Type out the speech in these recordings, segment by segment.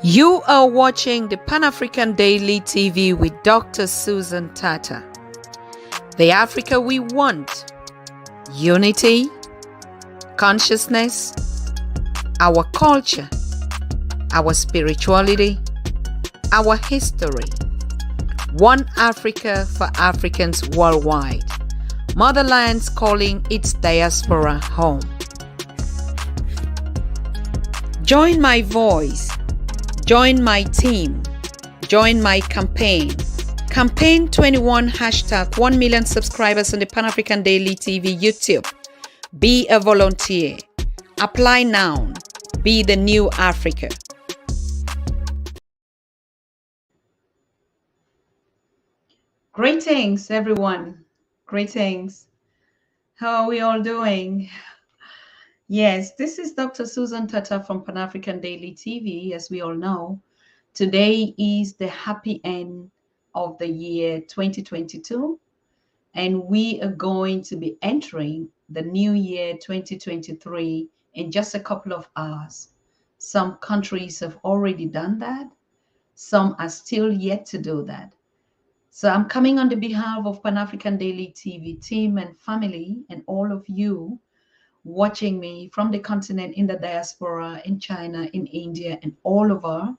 You are watching the Pan-African Daily TV with Dr. Susan Tata. The Africa we want: unity, consciousness, our culture, our spirituality, our history. One Africa for Africans worldwide. Motherland's calling its diaspora home. Join my voice. Join my team. Join my campaign. Campaign 21 hashtag 1 million subscribers on the Pan-African Daily TV YouTube. Be a volunteer. Apply now. Be the new Africa. Greetings, everyone. Greetings. How are we all doing? Yes, this is Dr. Susan Tata from Pan-African Daily TV. As we all know, today is the happy end of the year 2022, and we are going to be entering the new year 2023 in just a couple of hours. Some countries have already done that. Some are still yet to do that. So I'm coming on the behalf of Pan-African Daily TV team and family and all of you watching me from the continent, in the diaspora, in China, in India, and all over,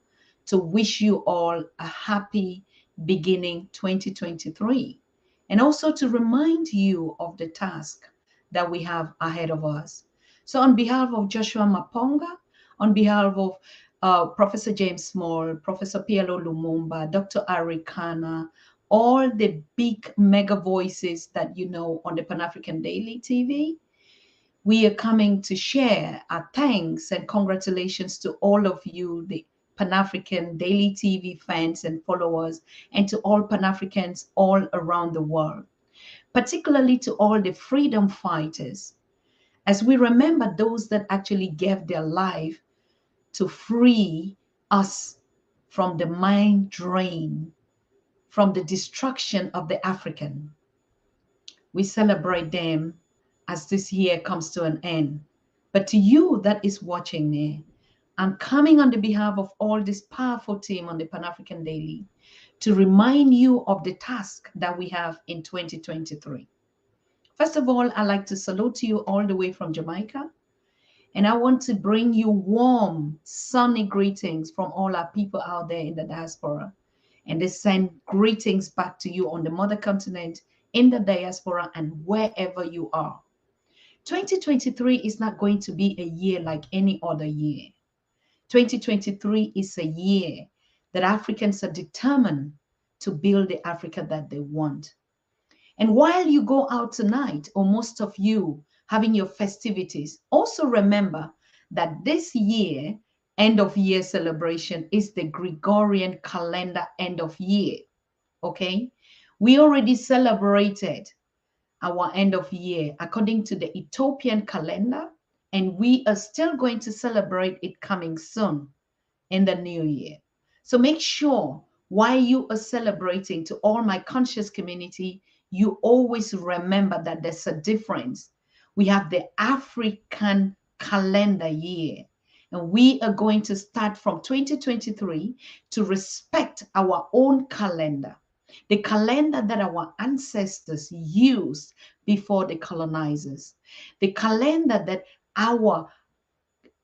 to wish you all a happy beginning 2023. And also to remind you of the task that we have ahead of us. So on behalf of Joshua Maponga, on behalf of Professor James Small, Professor Pielo Lumumba, Dr. Arikana, all the big mega voices that you know on the Pan-African Daily TV, we are coming to share our thanks and congratulations to all of you, the Pan-African Daily TV fans and followers, and to all Pan-Africans all around the world, particularly to all the freedom fighters, as we remember those that actually gave their life to free us from the mind drain, from the destruction of the African. We celebrate them as this year comes to an end. But to you that is watching me, I'm coming on the behalf of all this powerful team on the Pan-African Daily to remind you of the task that we have in 2023. First of all, I'd like to salute you all the way from Jamaica. And I want to bring you warm, sunny greetings from all our people out there in the diaspora. And they send greetings back to you on the mother continent, in the diaspora, and wherever you are. 2023 is not going to be a year like any other year. 2023 is a year that Africans are determined to build the Africa that they want. And while you go out tonight, or most of you having your festivities, also remember that this year, end of year celebration, is the Gregorian Calendar end of year. Okay? We already celebrated our end of year according to the Ethiopian calendar, and we are still going to celebrate it coming soon in the new year. So make sure while you are celebrating, to all my conscious community, you always remember that there's a difference. We have the African calendar year, and we are going to start from 2023 to respect our own calendar, the calendar that our ancestors used before the colonizers, the calendar that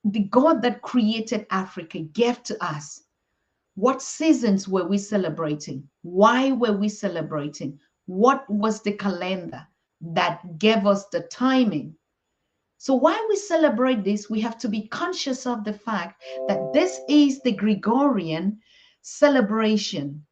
the God that created Africa gave to us. What seasons were we celebrating? Why were we celebrating? What was the calendar that gave us the timing? So while we celebrate this, we have to be conscious of the fact that this is the Gregorian celebration,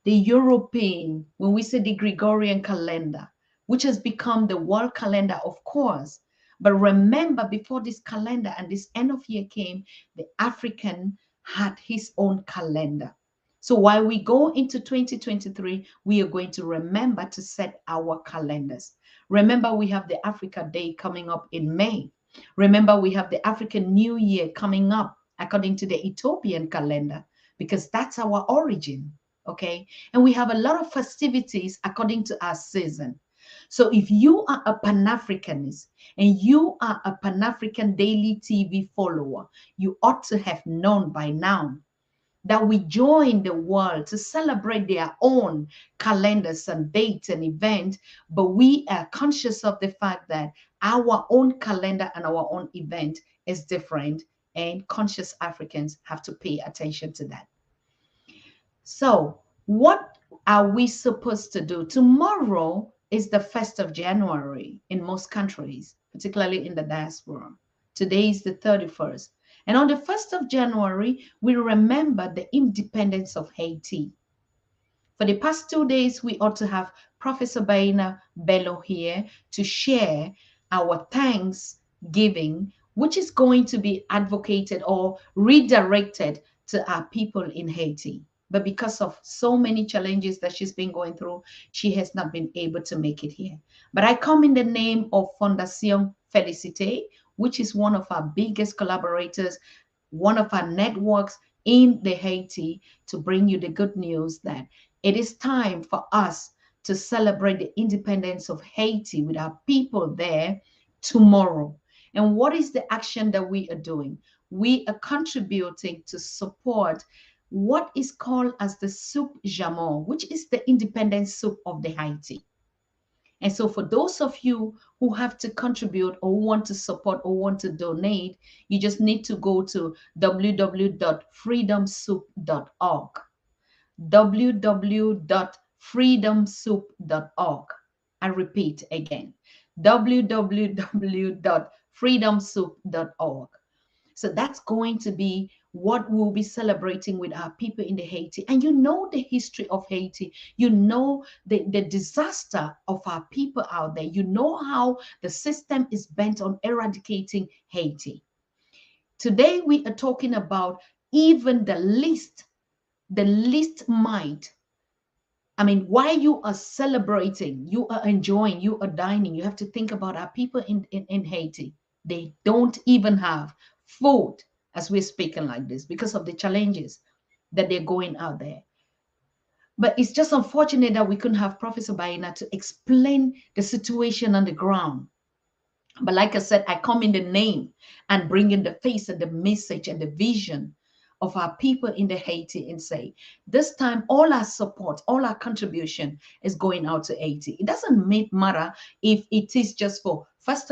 the European, when we say the Gregorian calendar, which has become the world calendar, of course. But remember, before this calendar and this end of year came, the African had his own calendar. So while we go into 2023, we are going to remember to set our calendars. Remember, we have the Africa Day coming up in May. Remember, we have the African New Year coming up according to the Ethiopian calendar, because that's our origin. Okay, and we have a lot of festivities according to our season. So if you are a Pan-Africanist and you are a Pan-African Daily TV follower, you ought to have known by now that we join the world to celebrate their own calendars and dates and events, but we are conscious of the fact that our own calendar and our own event is different, and conscious Africans have to pay attention to that. So, what are we supposed to do? Tomorrow is the 1st of January in most countries, particularly in the diaspora. Today is the 31st. And on the 1st of January, we remember the independence of Haiti. For the past 2 days, we ought to have Professor Baina Bello here to share our thanksgiving, which is going to be advocated or redirected to our people in Haiti. But because of so many challenges that she's been going through, she has not been able to make it here. But I come in the name of Fondation Felicite, which is one of our biggest collaborators, one of our networks in the Haiti, to bring you the good news that it is time for us to celebrate the independence of Haiti with our people there tomorrow. And what is the action that we are doing? We are contributing to support what is called as the soup jamon, which is the independence soup of the Haiti. And so for those of you who have to contribute or want to support or want to donate, you just need to go to www.freedomsoup.org. www.freedomsoup.org. I repeat again, www.freedomsoup.org. So that's going to be what we'll be celebrating with our people in the Haiti. And you know the history of Haiti. You know the disaster of our people out there. You know how the system is bent on eradicating Haiti. Today we are talking about even the least might. I mean, while you are celebrating, you are enjoying, you are dining, you have to think about our people in Haiti. They don't even have food as we're speaking like this because of the challenges that they're going out there. But it's just unfortunate that we couldn't have Professor Baina to explain the situation on the ground. But like I said, I come in the name and bring in the face and the message and the vision of our people in the Haiti and say, this time all our support, all our contribution is going out to Haiti. It doesn't matter if it is just for 1st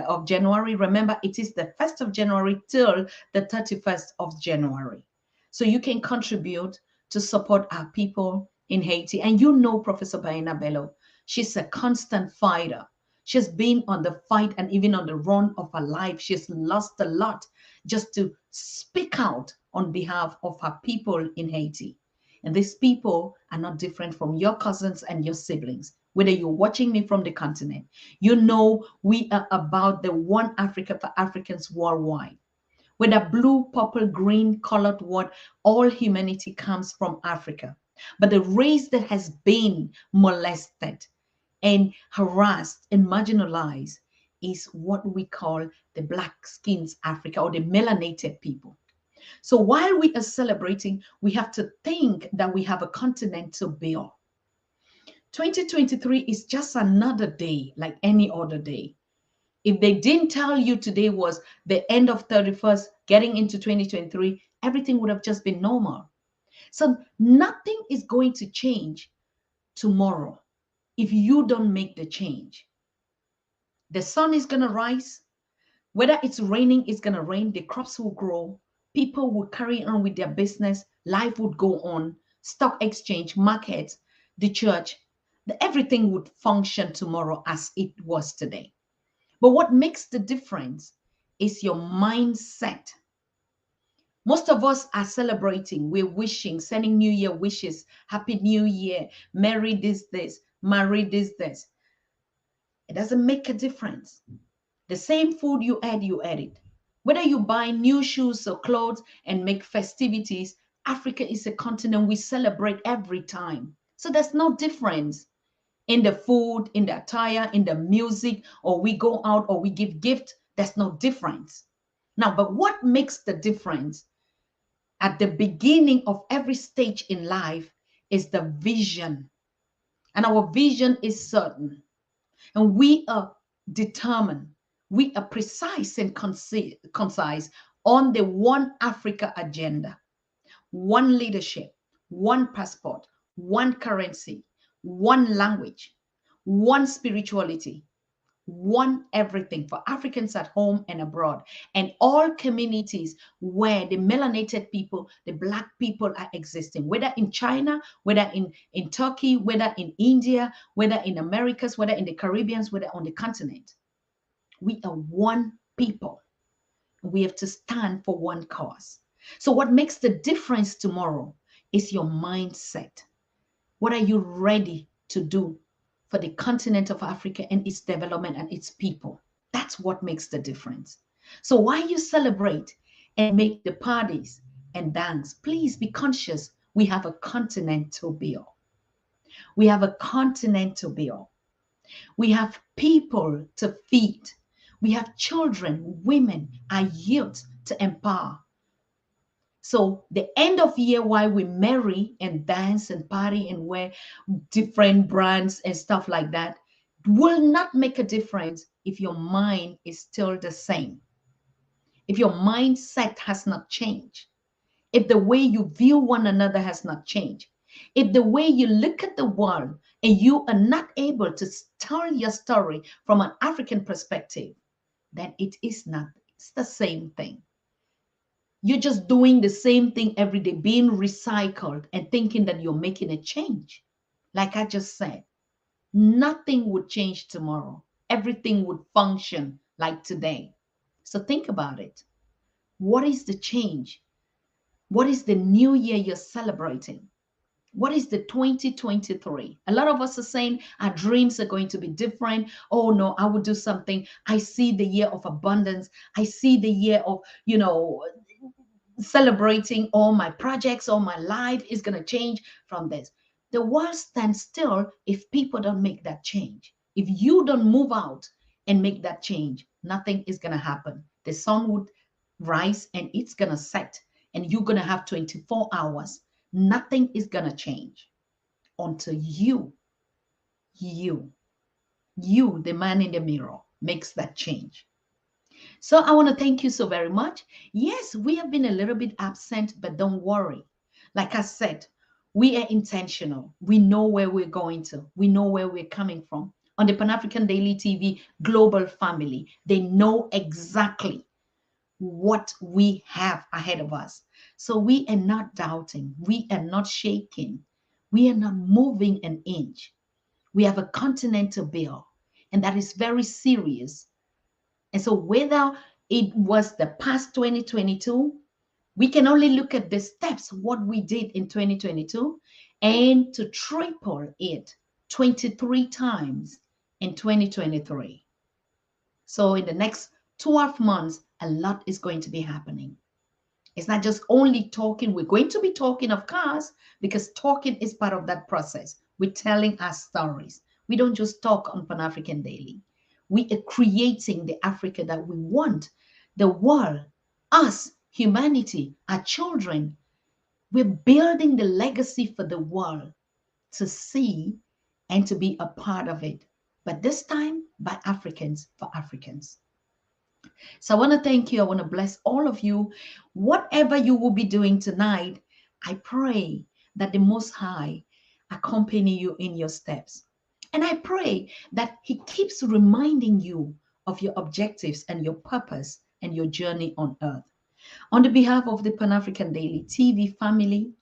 of January. Remember, it is the 1st of January till the 31st of January. So you can contribute to support our people in Haiti. And you know Professor Baina Bello, she's a constant fighter. She's been on the fight and even on the run of her life. She's lost a lot just to speak out on behalf of her people in Haiti. And these people are not different from your cousins and your siblings. Whether you're watching me from the continent, you know we are about the one Africa for Africans worldwide. Whether blue, purple, green, colored, what, all humanity comes from Africa. But the race that has been molested and harassed and marginalized is what we call the Black skins Africa, or the melanated people. So while we are celebrating, we have to think that we have a continent to build. 2023 is just another day like any other day. If they didn't tell you today was the end of 31st, getting into 2023, everything would have just been normal. So nothing is going to change tomorrow if you don't make the change. The sun is going to rise. Whether it's raining, it's going to rain. The crops will grow. People will carry on with their business. Life would go on. Stock exchange, markets, the church, everything would function tomorrow as it was today. But what makes the difference is your mindset. Most of us are celebrating, we're wishing, sending New Year wishes, Happy New Year, Merry this, Merry this. It doesn't make a difference. The same food you add it. Whether you buy new shoes or clothes and make festivities, Africa is a continent we celebrate every time. So there's no difference in the food, in the attire, in the music, or we go out or we give gift. There's no difference. Now, but what makes the difference at the beginning of every stage in life is the vision. And our vision is certain. And we are determined, we are precise and concise on the one Africa agenda, one leadership, one passport, one currency, one language, one spirituality, one everything for Africans at home and abroad, and all communities where the melanated people, the Black people are existing, whether in China, whether in Turkey, whether in India, whether in Americas, whether in the Caribbean, whether on the continent. We are one people. We have to stand for one cause. So, what makes the difference tomorrow is your mindset. What are you ready to do for the continent of Africa and its development and its people? That's what makes the difference. So while you celebrate and make the parties and dance, please be conscious we have a continent to build. We have a continent to build. We have people to feed. We have children, women, our youth to empower. So the end of year, while we marry and dance and party and wear different brands and stuff like that, will not make a difference if your mind is still the same. If your mindset has not changed, if the way you view one another has not changed, if the way you look at the world and you are not able to tell your story from an African perspective, then it is not, it's the same thing. You're just doing the same thing every day, being recycled and thinking that you're making a change. Like I just said, nothing would change tomorrow. Everything would function like today. So think about it. What is the change? What is the new year you're celebrating? What is the 2023? A lot of us are saying our dreams are going to be different. Oh no, I will do something. I see the year of abundance. I see the year of, celebrating all my projects, all my life is going to change from this. The world stands still if people don't make that change. If you don't move out and make that change, nothing is going to happen. The sun would rise and it's going to set, and you're going to have 24 hours. Nothing is going to change until you, the man in the mirror, makes that change. So I want to thank you so very much. Yes, we have been a little bit absent, but don't worry. Like I said, we are intentional. We know where we're going to. We know where we're coming from. On the Pan-African Daily TV global family, they know exactly what we have ahead of us. So we are not doubting. We are not shaking. We are not moving an inch. We have a continent to build, and that is very serious. And so whether it was the past 2022, we can only look at the steps, what we did in 2022, and to triple it 23 times in 2023. So in the next 12 months, a lot is going to be happening. It's not just only talking. We're going to be talking, of course, because talking is part of that process. We're telling our stories. We don't just talk on Pan-African Daily. We are creating the Africa that we want, the world, us, humanity, our children. We're building the legacy for the world to see and to be a part of it. But this time by Africans for Africans. So I want to thank you. I want to bless all of you. Whatever you will be doing tonight, I pray that the Most High accompany you in your steps. And I pray that He keeps reminding you of your objectives and your purpose and your journey on earth. On the behalf of the Pan-African Daily TV family,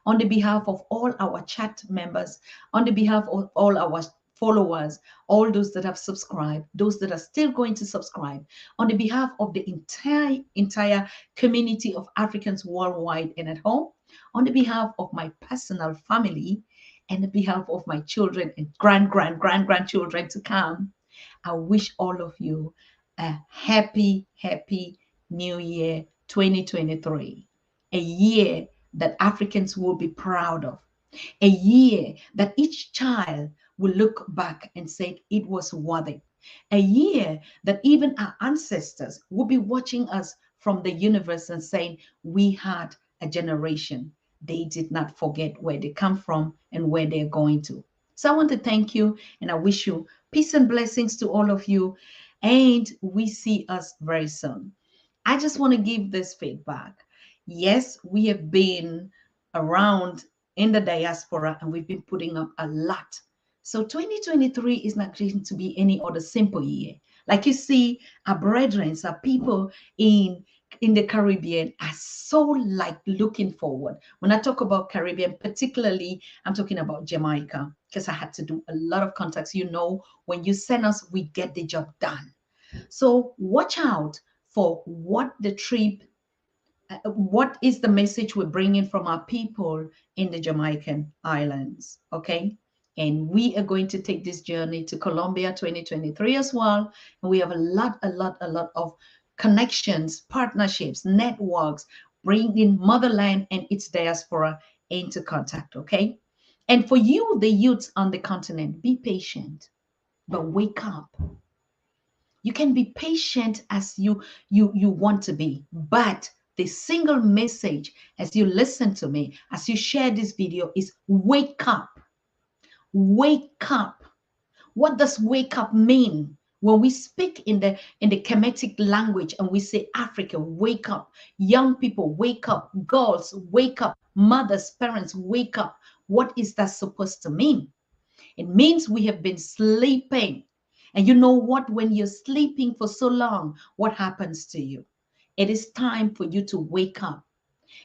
on the behalf of all our chat members, on the behalf of all our followers, all those that have subscribed, those that are still going to subscribe, on the behalf of the entire community of Africans worldwide and at home, on the behalf of my personal family, and the behalf of my children and grandchildren to come, I wish all of you a happy New Year 2023, a year that Africans will be proud of, a year that each child will look back and say it was worthy, a year that even our ancestors will be watching us from the universe and saying we had a generation. They did not forget where they come from and where they're going to. So I want to thank you and I wish you Peace and blessings to all of you. And we see us very soon. I just want to give this feedback. Yes, we have been around in the diaspora and we've been putting up a lot. So 2023 is not going to be any other simple year. Like you see, our brethren, our people in the Caribbean are so like looking forward. When I talk about Caribbean, particularly, I'm talking about Jamaica because I had to do a lot of contacts. You know, when you send us, we get the job done. So watch out for what the trip, what is the message we're bringing from our people in the Jamaican islands, okay? And we are going to take this journey to Colombia 2023 as well. And we have a lot of connections, partnerships, networks, bringing motherland and its diaspora into contact, okay? And for you, the youths on the continent, be patient, but wake up. You can be patient as you want to be, but the single message as you listen to me, as you share this video is wake up. Wake up. What does wake up mean? When we speak in the Kemetic language and we say Africa, wake up. Young people, wake up. Girls, wake up. Mothers, parents, wake up. What is that supposed to mean? It means we have been sleeping. And you know what? When you're sleeping for so long, what happens to you? It is time for you to wake up.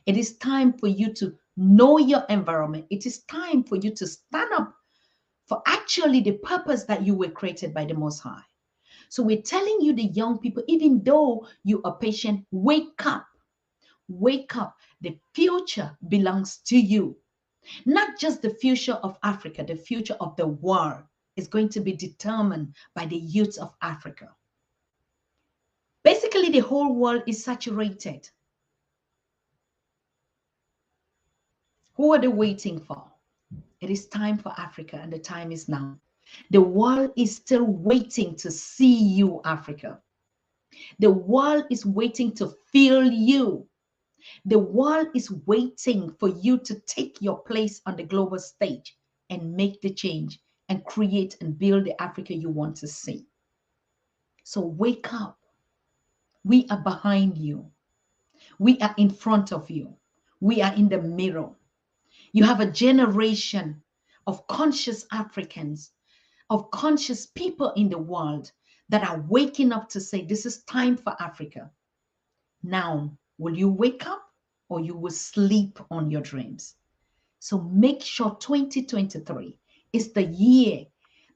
It is time for you to know your environment. It is time for you to stand up for actually the purpose that you were created by the Most High. So we're telling you, the young people, even though you are patient, wake up. Wake up. The future belongs to you. Not just the future of Africa, the future of the world is going to be determined by the youth of Africa. Basically, the whole world is saturated. Who are they waiting for? It is time for Africa, and the time is now. The world is still waiting to see you, Africa. The world is waiting to feel you. The world is waiting for you to take your place on the global stage and make the change and create and build the Africa you want to see. So wake up. We are behind you. We are in front of you. We are in the middle. You have a generation of conscious Africans, of conscious people in the world that are waking up to say, this is time for Africa. Now, will you wake up or you will sleep on your dreams? So make sure 2023 is the year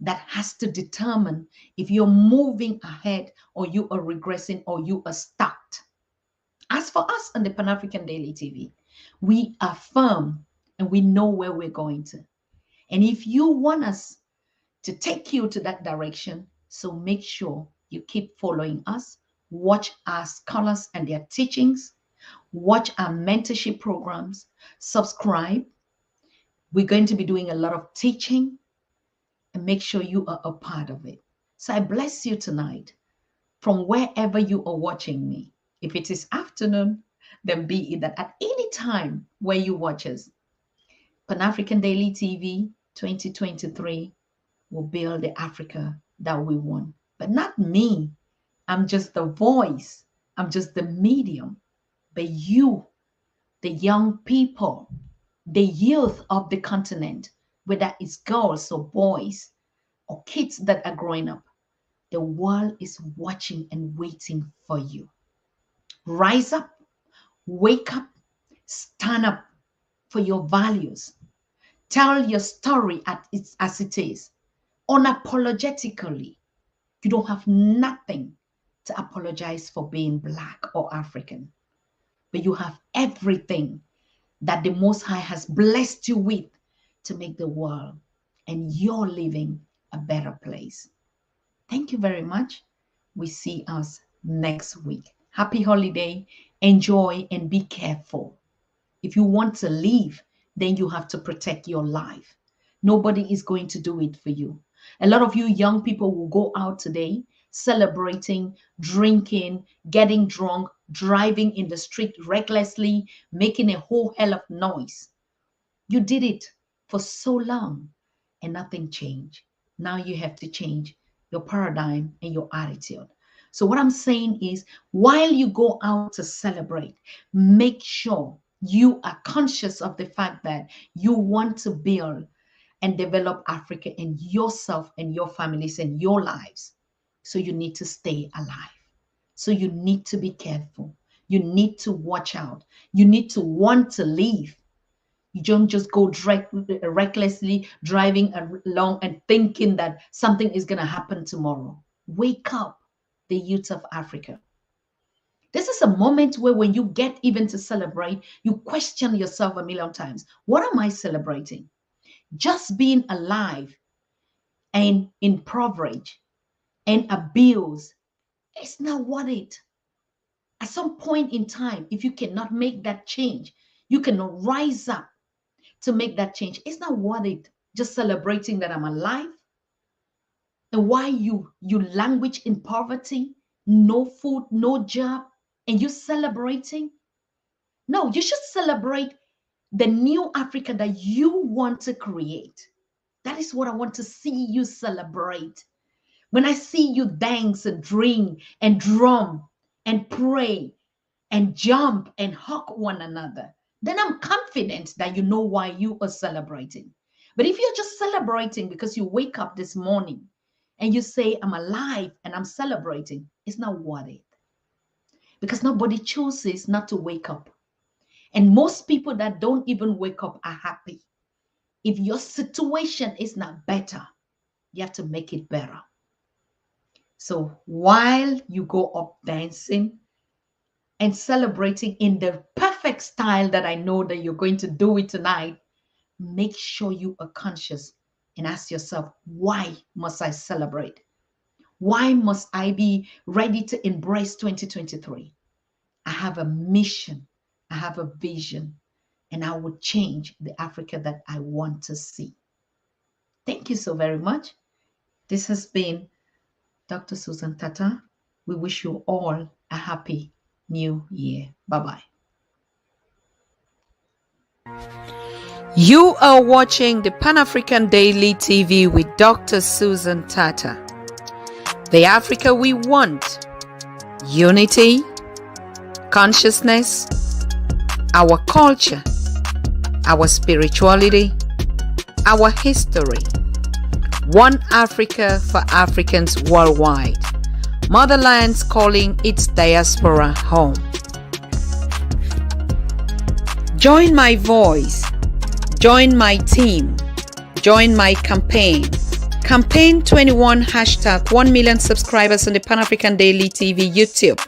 that has to determine if you're moving ahead or you are regressing or you are stuck. As for us on the Pan-African Daily TV, we are firm and we know where we're going to. And if you want us to take you to that direction, so make sure you keep following us, watch our scholars and their teachings, watch our mentorship programs, subscribe. We're going to be doing a lot of teaching and make sure you are a part of it. So I bless you tonight from wherever you are watching me. If it is afternoon, then be it that at any time where you watch us. Pan-African Daily TV 2023 will build the Africa that we want. But not me. I'm just the voice. I'm just the medium. But you, the young people, the youth of the continent, whether it's girls or boys or kids that are growing up, the world is watching and waiting for you. Rise up, wake up, stand up for your values. Tell your story as it is, unapologetically. You don't have nothing to apologize for being Black or African, but you have everything that the Most High has blessed you with to make the world and you're living a better place. Thank you very much. We see us next week. Happy holiday. Enjoy and be careful. If you want to leave, then you have to protect your life. Nobody is going to do it for you. A lot of you young people will go out today celebrating, drinking, getting drunk, driving in the street recklessly, making a whole hell of noise. You did it for so long and nothing changed. Now you have to change your paradigm, and your attitude. So what I'm saying is, while you go out to celebrate, make sure you are conscious of the fact that you want to build and develop Africa in yourself and your families and your lives. So you need to stay alive. So you need to be careful. You need to watch out. You need to want to leave. You don't just go recklessly driving along and thinking that something is going to happen tomorrow. Wake up, the youth of Africa. This is a moment where when you get even to celebrate, you question yourself a million times. What am I celebrating? Just being alive and impoverished and abused, it's not worth it. At some point in time, if you cannot make that change, you cannot rise up to make that change. It's not worth it just celebrating that I'm alive. And why you languish in poverty, no food, no job, and you celebrating? No, you should celebrate the new Africa that you want to create. That is what I want to see you celebrate. When I see you dance and drink and drum and pray and jump and hug one another, then I'm confident that you know why you are celebrating. But if you're just celebrating because you wake up this morning and you say, I'm alive and I'm celebrating, it's not worth it. Because nobody chooses not to wake up. And most people that don't even wake up are happy. If your situation is not better, you have to make it better. So while you go up dancing and celebrating in the perfect style that I know that you're going to do it tonight, make sure you are conscious and ask yourself, why must I celebrate? Why must I be ready to embrace 2023? I have a mission, I have a vision, and I will change the Africa that I want to see. Thank you so very much. This has been Dr. Susan Tata. We wish you all a happy New Year. Bye-bye. You are watching the Pan-African Daily TV with Dr. Susan Tata. The Africa we want. Unity, consciousness, our culture, our spirituality, our history. One Africa for Africans worldwide. Motherland's calling its diaspora home. Join my voice. Join my team. Join my campaign. Campaign 21 hashtag 1 million subscribers on the Pan-African Daily TV YouTube.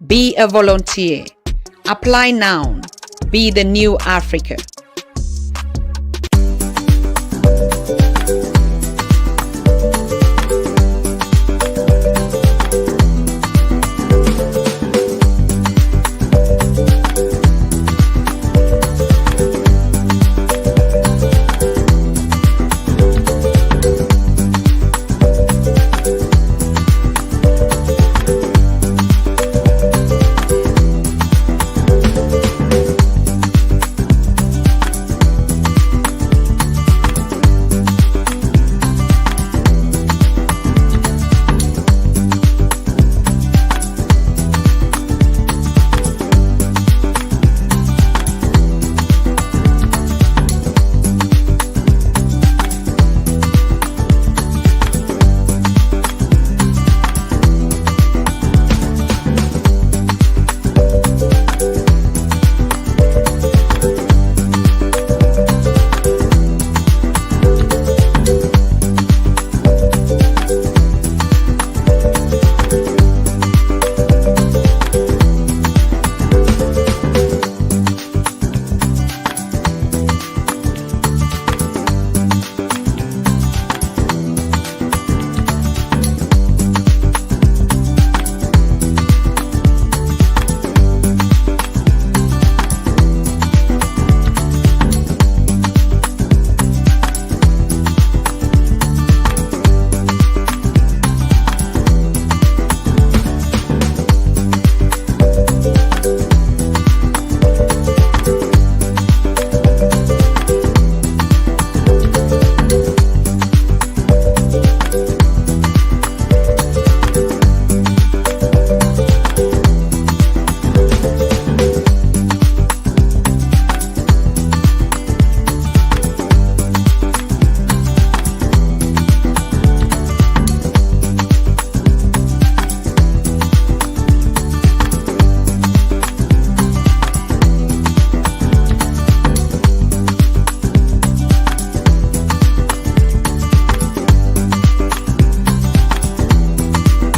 Be a volunteer. Apply now. Be the new Africa.